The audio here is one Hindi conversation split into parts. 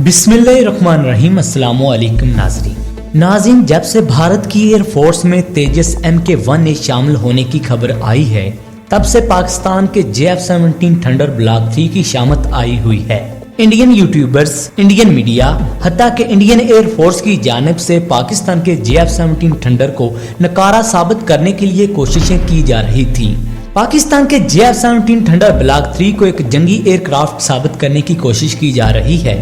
बिस्मिल्लाहिर्रहमानिर्रहीम। अस्सलामु अलैकुम नाज़रीन, जब से भारत की एयरफोर्स में तेजस MK-1A शामिल होने की खबर आई है, तब से पाकिस्तान के JF-17 थंडर ब्लॉक 3 की शामत आई हुई है। इंडियन यूट्यूबर्स, इंडियन मीडिया, हत्ता के इंडियन एयरफोर्स की जानिब से पाकिस्तान के JF-17 थंडर को नकारा साबित करने के लिए कोशिशें की जा रही थी। पाकिस्तान के JF-17 थंडर ब्लॉक 3 को एक जंगी एयरक्राफ्ट साबित करने की कोशिश की जा रही है।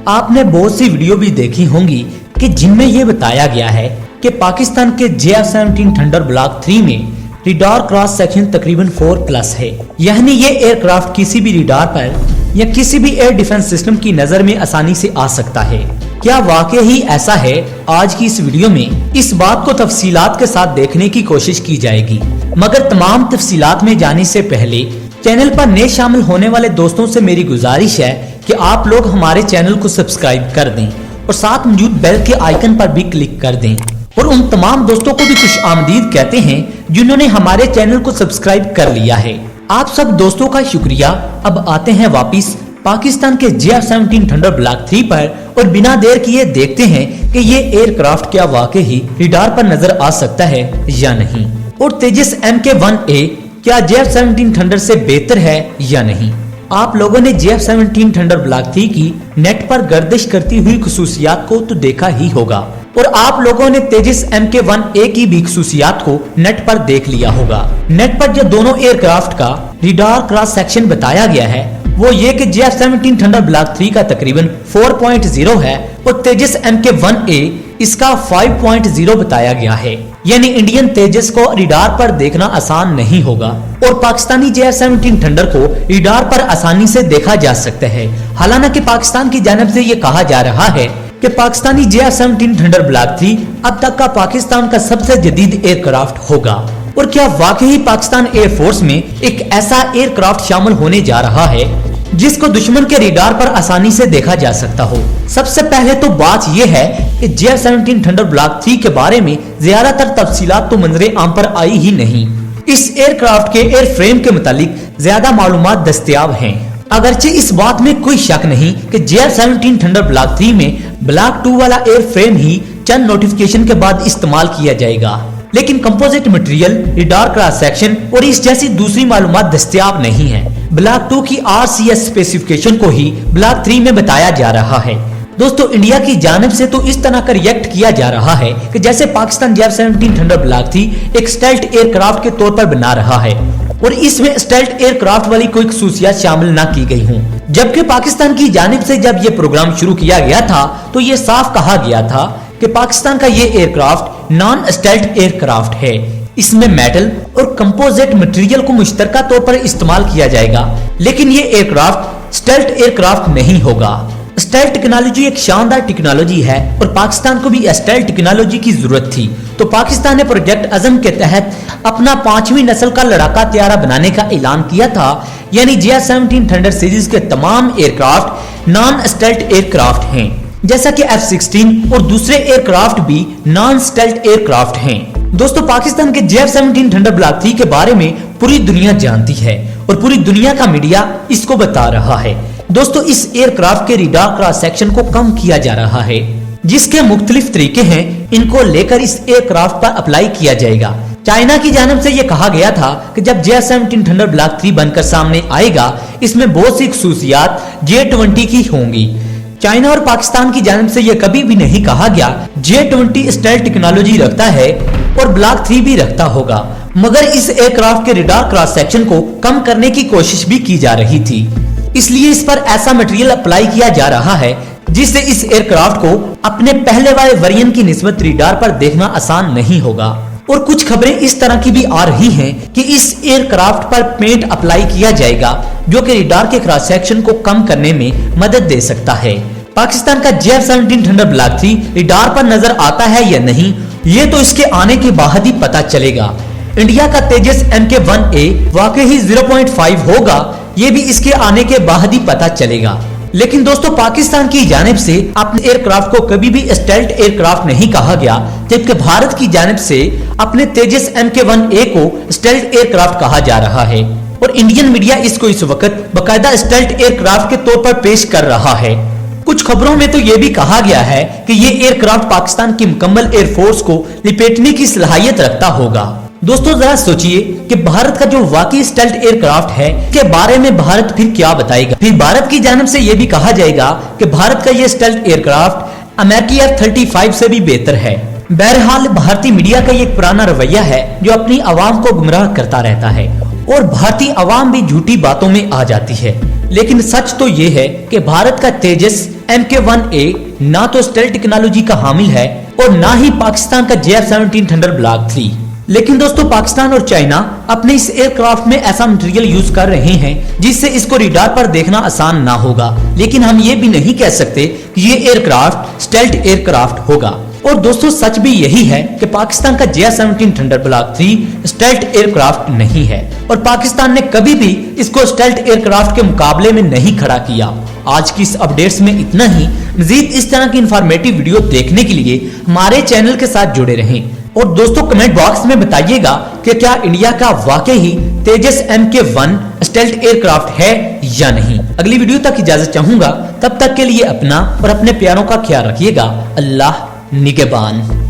आपने बहुत सी वीडियो भी देखी होंगी कि जिनमें यह बताया गया है कि पाकिस्तान के JF-17 थंडर ब्लॉक 3 में रिडार क्रॉस सेक्शन तकरीबन 4+ है, यानी ये एयरक्राफ्ट किसी भी रिडार पर या किसी भी एयर डिफेंस सिस्टम की नजर में आसानी से आ सकता है। क्या वाकई ही ऐसा है? आज की इस वीडियो में इस बात को तफसीलात के साथ देखने की कोशिश की जाएगी, मगर तमाम तफसीलात में जाने से पहले चैनल पर नए शामिल होने वाले दोस्तों से मेरी गुजारिश है कि आप लोग हमारे चैनल को सब्सक्राइब कर दें और साथ मौजूद बेल के आइकन पर भी क्लिक कर दें, और उन तमाम दोस्तों को भी खुश आमदीद कहते हैं जिन्होंने हमारे चैनल को सब्सक्राइब कर लिया है। आप सब दोस्तों का शुक्रिया। अब आते हैं वापिस पाकिस्तान के JF-17 थंडर ब्लॉक 3 पर और बिना देर किए देखते हैं कि ये एयरक्राफ्ट क्या वाकई ही रिडार पर नजर आ सकता है या नहीं, और तेजस MK-1A क्या JF-17 थंडर से बेहतर है या नहीं। आप लोगों ने JF-17 थंडर ब्लॉक 3 की नेट पर गर्दिश करती हुई खुसूसियात को तो देखा ही होगा, और आप लोगों ने तेजस MK-1A की भी खुसूसियात को नेट पर देख लिया होगा। नेट पर जो दोनों एयरक्राफ्ट का रिडार क्रॉस सेक्शन बताया गया है वो ये कि JF-17 थंडर ब्लॉक 3 का तकरीबन 4.0 है और तेजस MK-1A इसका 5.0 बताया गया है, यानी इंडियन तेजस को रिडार पर देखना आसान नहीं होगा और पाकिस्तानी JF-17 थंडर को रिडार पर आसानी से देखा जा सकता है। हालांकि पाकिस्तान की जानिब से ये कहा जा रहा है कि पाकिस्तानी JF-17 थंडर ब्लॉक 3 अब तक का पाकिस्तान का सबसे जदीद एयरक्राफ्ट होगा। और क्या वाकई पाकिस्तान एयरफोर्स में एक ऐसा एयरक्राफ्ट शामिल होने जा रहा है जिसको दुश्मन के रिडार पर आसानी से देखा जा सकता हो? सबसे पहले तो बात यह है कि JF-17 थंडर ब्लॉक 3 के बारे में ज्यादातर तफसीलात तो मंजरे आम पर आई ही नहीं। इस एयरक्राफ्ट के एयरफ्रेम के मुतालिक ज्यादा मालूमात दस्तयाब हैं। अगरचे इस बात में कोई शक नहीं कि JF-17 थंडर ब्लॉक 3 में ब्लॉक 2 वाला एयरफ्रेम ही चंद नोटिफिकेशन के बाद इस्तेमाल किया जाएगा, लेकिन composite material, radar cross section और इस जैसी दूसरी मालूमात दस्तयाब नहीं है। ब्लॉक 2 की RCS स्पेसिफिकेशन को ही ब्लॉक 3 में बताया जा रहा है। दोस्तों, इंडिया की जानिब से तो इस तरह का रिएक्ट किया जा रहा है कि जैसे पाकिस्तान JF-17 थंडर ब्लॉक 3 एक स्टेल्थ एयरक्राफ्ट के तौर पर बना रहा है और इसमें स्टेल्थ एयरक्राफ्ट वाली कोई खुसूसियात शामिल ना की गई हूँ, जबकि पाकिस्तान की जानिब से जब ये प्रोग्राम शुरू किया गया था तो ये साफ कहा गया था कि पाकिस्तान का ये एयरक्राफ्ट नॉन स्टेल्थ एयरक्राफ्ट है। इसमें मेटल और कंपोजिट मटेरियल को मुश्तरका तौर पर इस्तेमाल किया जाएगा, लेकिन ये एयरक्राफ्ट स्टेल्थ एयरक्राफ्ट नहीं होगा। स्टेल्थ टेक्नोलॉजी एक शानदार टेक्नोलॉजी है और पाकिस्तान को भी स्टेल्थ टेक्नोलॉजी की जरूरत थी, तो पाकिस्तान ने प्रोजेक्ट अज़म के तहत अपना 5वीं नस्ल का लड़ाका तैयारा बनाने का ऐलान किया था, यानी JF-17 थंडर सीरीज के तमाम एयरक्राफ्ट नॉन स्टेल्थ एयरक्राफ्ट हैं, जैसा कि F-16 और दूसरे एयरक्राफ्ट भी नॉन स्टेल्थ एयरक्राफ्ट हैं। दोस्तों, पाकिस्तान के JF-17 थंडर ब्लॉक 3 के बारे में पूरी दुनिया जानती है और पूरी दुनिया का मीडिया इसको बता रहा है। दोस्तों, इस एयरक्राफ्ट के रिडार क्रॉस सेक्शन को कम किया जा रहा है, जिसके मुख्तलिफ तरीके हैं। इनको लेकर इस एयरक्राफ्ट पर अप्लाई किया जाएगा। चाइना की जानिब से यह कहा गया था कि जब JF-17 थंडर ब्लॉक 3 बनकर सामने आएगा, इसमें बहुत सी खुसूसियात J-20 की होंगी। चाइना और पाकिस्तान की जानिब से यह कभी भी नहीं कहा गया J-20 स्टेल्थ टेक्नोलॉजी रखता है और ब्लॉक 3 भी रखता होगा, मगर इस एयरक्राफ्ट के रिडार क्रॉस सेक्शन को कम करने की कोशिश भी की जा रही थी। इसलिए इस पर ऐसा मटेरियल अप्लाई किया जा रहा है जिससे इस एयरक्राफ्ट को अपने पहले वाले वेरिएंट की निस्बत रिडार पर देखना आसान नहीं होगा। और कुछ खबरें इस तरह की भी आ रही हैं कि इस एयरक्राफ्ट पर पेंट अप्लाई किया जाएगा जो कि रिडार के क्रॉस सेक्शन को कम करने में मदद दे सकता है। पाकिस्तान का JF-17 थंडर ब्लॉक 3 रिडार पर नजर आता है या नहीं, ये तो इसके आने के बाद ही पता चलेगा। इंडिया का तेजस MK-1A वाकई ही 0.5 होगा, ये भी इसके आने के बाद ही पता चलेगा। लेकिन दोस्तों, पाकिस्तान की जानिब से अपने एयरक्राफ्ट को कभी भी स्टेल्थ एयरक्राफ्ट नहीं कहा गया, जबकि भारत की जानिब से अपने तेजस MK-1A को स्टेल्थ एयरक्राफ्ट कहा जा रहा है और इंडियन मीडिया इसको इस वक्त बाकायदा स्टेल्थ एयरक्राफ्ट के तौर पर पेश कर रहा है। कुछ खबरों में तो ये भी कहा गया है कि ये एयरक्राफ्ट पाकिस्तान की मुकम्मल एयरफोर्स को लिपेटने की सलाहियत रखता होगा। दोस्तों जरा सोचिए कि भारत का जो वाकई स्टेल्थ एयरक्राफ्ट है के बारे में भारत फिर क्या बताएगा। फिर भारत की जानिब से यह भी कहा जाएगा कि भारत का ये स्टेल्थ एयरक्राफ्ट अमेरिकी F-35 से भी बेहतर है। बहरहाल भारतीय मीडिया का ये एक पुराना रवैया है जो अपनी आवाम को गुमराह करता रहता है और भारतीय आवाम भी झूठी बातों में आ जाती है। लेकिन सच तो ये है कि भारत का तेजस MK-1A ना तो स्टेल्थ टेक्नोलॉजी का हामिल है और ना ही पाकिस्तान का JF-17 थंडर ब्लॉक 3। लेकिन दोस्तों पाकिस्तान और चाइना अपने इस एयरक्राफ्ट में ऐसा मटेरियल यूज कर रहे हैं जिससे इसको रडार पर देखना आसान ना होगा। लेकिन हम ये भी नहीं कह सकते कि ये एयरक्राफ्ट स्टेल्थ एयरक्राफ्ट होगा। और दोस्तों सच भी यही है कि पाकिस्तान का JF-17 thunder block 3 stealth aircraft नहीं है और पाकिस्तान ने कभी भी इसको स्टेल्थ एयरक्राफ्ट के मुकाबले में नहीं खड़ा किया। आज की इस अपडेट्स में इतना ही। मजीद इस तरह की इंफॉर्मेटिव वीडियो देखने के लिए हमारे चैनल के साथ जुड़े रहें। और दोस्तों कमेंट बॉक्स में बताइएगा कि क्या इंडिया का वाकई ही तेजस MK-1 स्टेल्थ एयरक्राफ्ट है या नहीं। अगली वीडियो तक इजाजत चाहूंगा, तब तक के लिए अपना और अपने प्यारों का ख्याल रखिएगा। अल्लाह निगहबान।